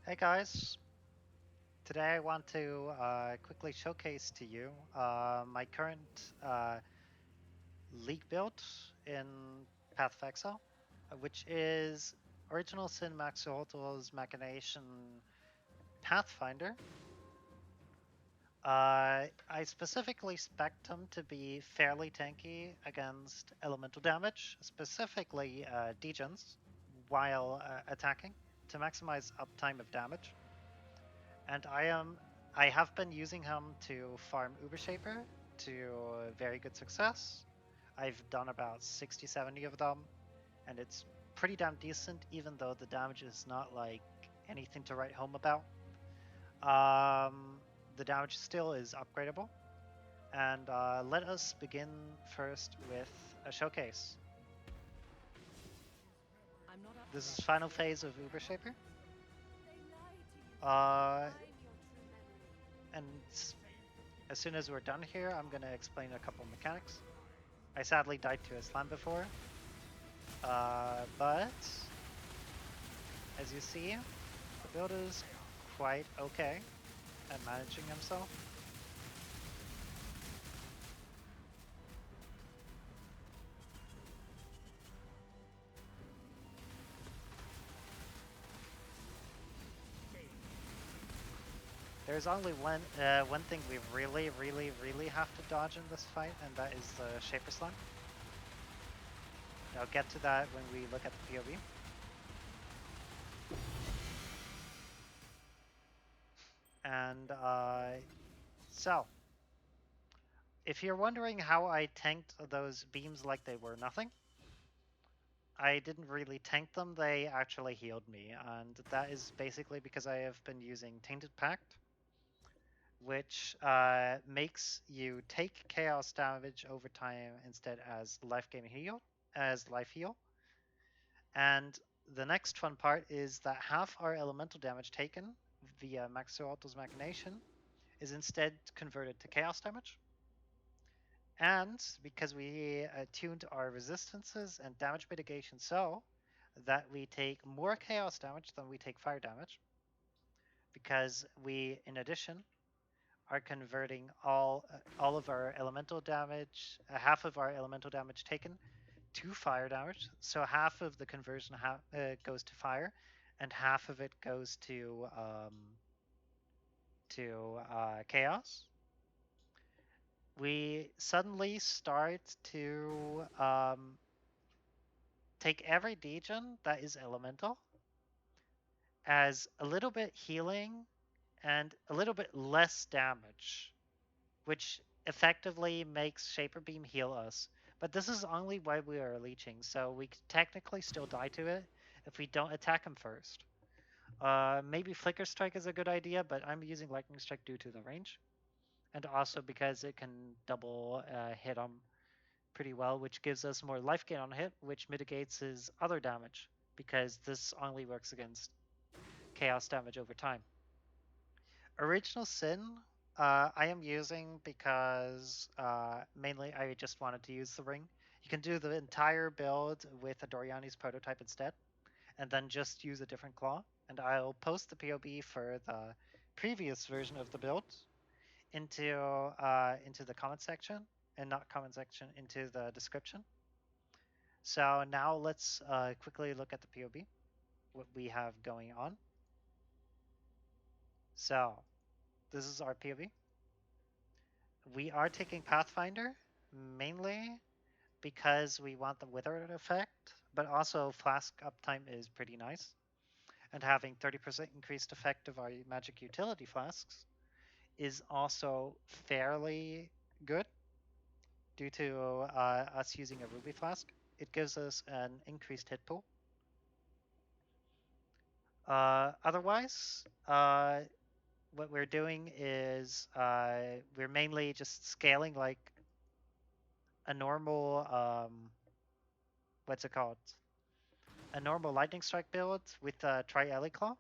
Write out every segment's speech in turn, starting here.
Hey guys, today I want to quickly showcase to you my current league build in Pathfinder, which is Original Sin Mahuxotl's Machination Pathfinder. I specifically spec'd him to be fairly tanky against elemental damage, specifically degens, while attacking to maximize uptime of damage. And I have been using him to farm Uber Shaper to very good success. I've done about 60, 70 of them, and it's pretty damn decent, even though the damage is not like anything to write home about. The damage still is upgradable. And let us begin first with a showcase. This is final phase of Uber Shaper. And as soon as we're done here, I'm going to explain a couple mechanics. I sadly died to a slam before, but as you see, the build is quite okay at managing himself. There's only one thing we really have to dodge in this fight, and that is the Shaper Slam. I'll get to that when we look at the POV. And so, if you're wondering how I tanked those beams like they were nothing, I didn't really tank them, they actually healed me, and that is basically because I have been using Tainted Pact, which makes you take chaos damage over time instead as life heal. And the next fun part is that half our elemental damage taken via Mahuxotl's Machination is instead converted to chaos damage. And because we tuned our resistances and damage mitigation so that we take more chaos damage than we take fire damage, because we, in addition, are converting all of our elemental damage, half of our elemental damage taken to fire damage. So half of the conversion goes to fire, and half of it goes to chaos. We suddenly start to take every degen that is elemental as a little bit healing and a little bit less damage, which effectively makes Shaper Beam heal us. But this is only while we are leeching, so we could technically still die to it if we don't attack him first. Maybe Flicker Strike is a good idea, but I'm using Lightning Strike due to the range. And also because it can double hit him pretty well, which gives us more life gain on hit, which mitigates his other damage, because this only works against chaos damage over time. Original Sin, I am using because mainly I just wanted to use the ring. You can do the entire build with a Doriani's prototype instead, and then just use a different claw. And I'll post the POB for the previous version of the build into the comment section, and not comment section, into the description. So now let's quickly look at the POB, what we have going on. So this is our POB. We are taking Pathfinder mainly because we want the Withered effect, but also Flask uptime is pretty nice. And having 30% increased effect of our magic utility flasks is also fairly good due to us using a Ruby Flask. It gives us an increased hit pool. Otherwise, what we're doing is we're mainly just scaling like a normal, what's it called? A normal Lightning Strike build with Tri-Ellie Claw.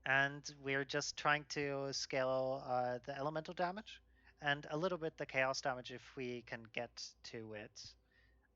And we're just trying to scale the elemental damage and a little bit the chaos damage if we can get to it.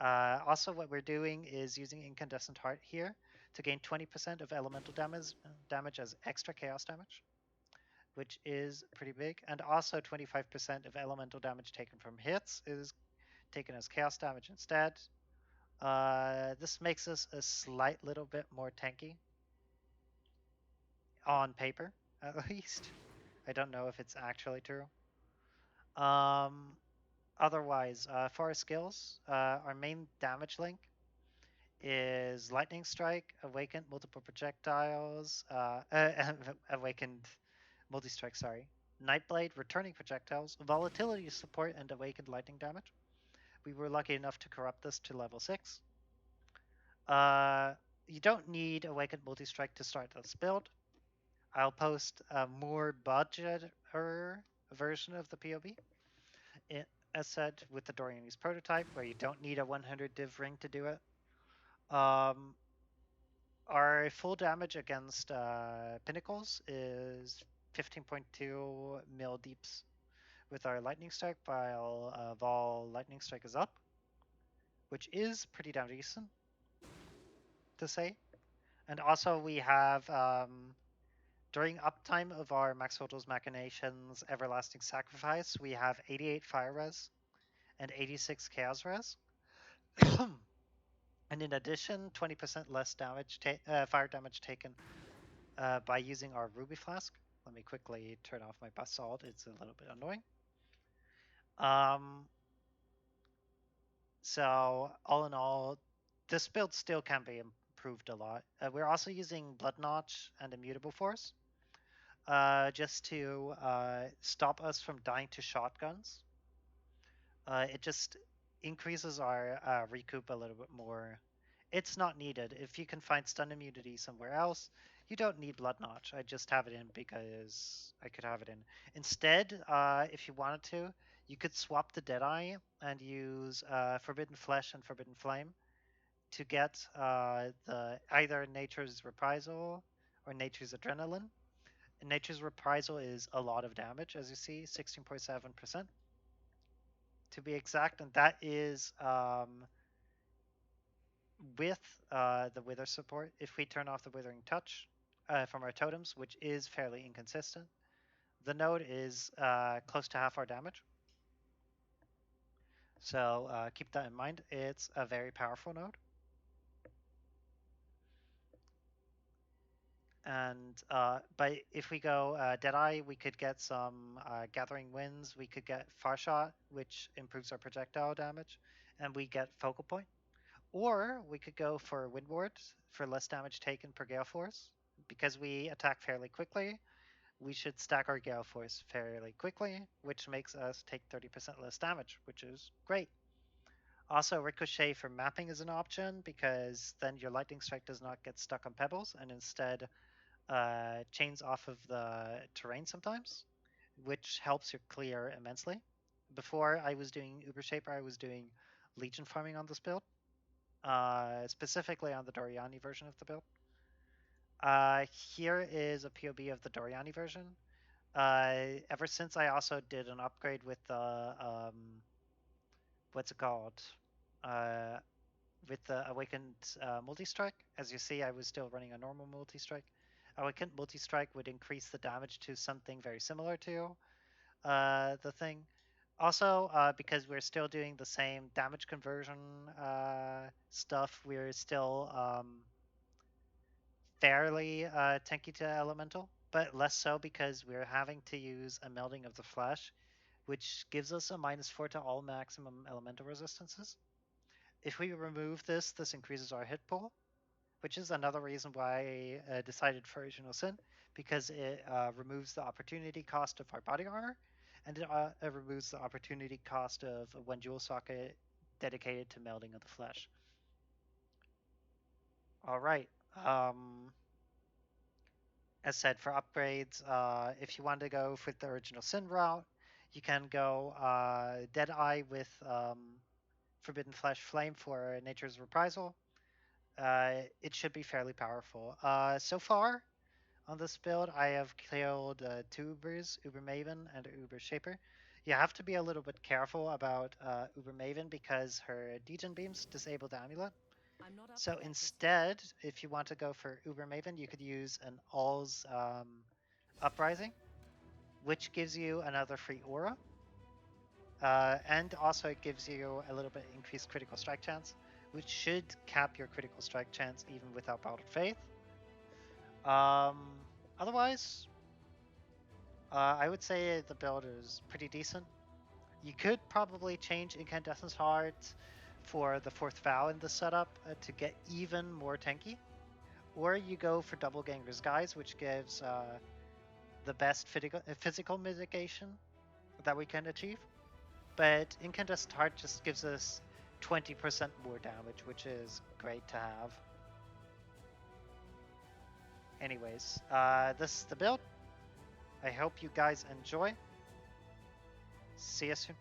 Also, what we're doing is using Incandescent Heart here to gain 20% of elemental damage as extra chaos damage, which is pretty big. And also 25% of elemental damage taken from hits is taken as chaos damage instead. This makes us a slight little bit more tanky on paper, at least. I don't know if it's actually true. Otherwise, for our skills, our main damage link is Lightning Strike, Awakened Multiple Projectiles, Awakened Multi-Strike, sorry. Nightblade, Returning Projectiles, Volatility Support, and Awakened Lightning Damage. We were lucky enough to corrupt this to level 6. You don't need Awakened Multi-Strike to start this build. I'll post a more budget version of the POB, as said, with the Doriani's prototype, where you don't need a 100 div ring to do it. Our full damage against Pinnacles is 15.2 mil deeps with our Lightning Strike, while Vol Lightning Strike is up, which is pretty damn decent to say. And also we have, during uptime of our Mahuxotl's Machinations Everlasting Sacrifice, we have 88 Fire Res and 86 Chaos Res. And in addition, 20% less damage fire damage taken by using our Ruby Flask. Let me quickly turn off my Basalt. It's a little bit annoying. So all in all, this build still can be improved a lot. We're also using Blood Notch and Immutable Force just to stop us from dying to shotguns. It just increases our recoup a little bit more. It's not needed. If you can find stun immunity somewhere else, you don't need Blood Notch. I just have it in because I could have it in. Instead, if you wanted to, you could swap the Deadeye and use Forbidden Flesh and Forbidden Flame to get the either Nature's Reprisal or Nature's Adrenaline. And Nature's Reprisal is a lot of damage, as you see, 16.7% to be exact, and that is with the Wither support. If we turn off the Withering Touch from our totems, which is fairly inconsistent, the node is close to half our damage. So keep that in mind. It's a very powerful node. And but if we go Deadeye, we could get some Gathering Winds. We could get Far Shot, which improves our projectile damage, and we get Focal Point. Or we could go for Wind Ward for less damage taken per Gale Force. Because we attack fairly quickly, we should stack our Gale Force fairly quickly, which makes us take 30% less damage, which is great. Also, Ricochet for mapping is an option because then your Lightning Strike does not get stuck on pebbles and instead chains off of the terrain sometimes, which helps your clear immensely. Before I was doing Uber Shaper, I was doing Legion farming on this build, specifically on the Doriani version of the build. Here is a POB of the Doriani version. Ever since I also did an upgrade with the, what's it called? With the Awakened Multi-Strike. As you see, I was still running a normal Multi-Strike. Awakened Multi-Strike would increase the damage to something very similar to the thing. Also, because we're still doing the same damage conversion stuff, we're still fairly tanky to elemental, but less so because we're having to use a melding of the flesh, which gives us a -4 to all maximum elemental resistances. If we remove this, this increases our hit pool, which is another reason why I decided for Original Sin, because it removes the opportunity cost of our body armor, and it removes the opportunity cost of one jewel socket dedicated to melding of the flesh. All right. As said, for upgrades, if you want to go for the Original Sin route, you can go Deadeye with Forbidden Flesh Flame for Nature's Reprisal. It should be fairly powerful. So far on this build, I have killed 2 Ubers, Uber Maven and Uber Shaper. You have to be a little bit careful about Uber Maven because her Degen Beams disable the Amulet. I'm not up So to that just yet. instead, if you want to go for Uber Maven, you could use an All's Uprising, which gives you another free aura. And also it gives you a little bit increased critical strike chance, which should cap your critical strike chance even without Battled Faith. Otherwise, I would say the build is pretty decent. You could probably change Incandescence Heart for the fourth vow in the setup to get even more tanky. Or you go for Double Ganger's Guise, which gives the best physical mitigation that we can achieve. But Incandescent Heart just gives us 20% more damage, which is great to have. Anyways, this is the build. I hope you guys enjoy. See you soon.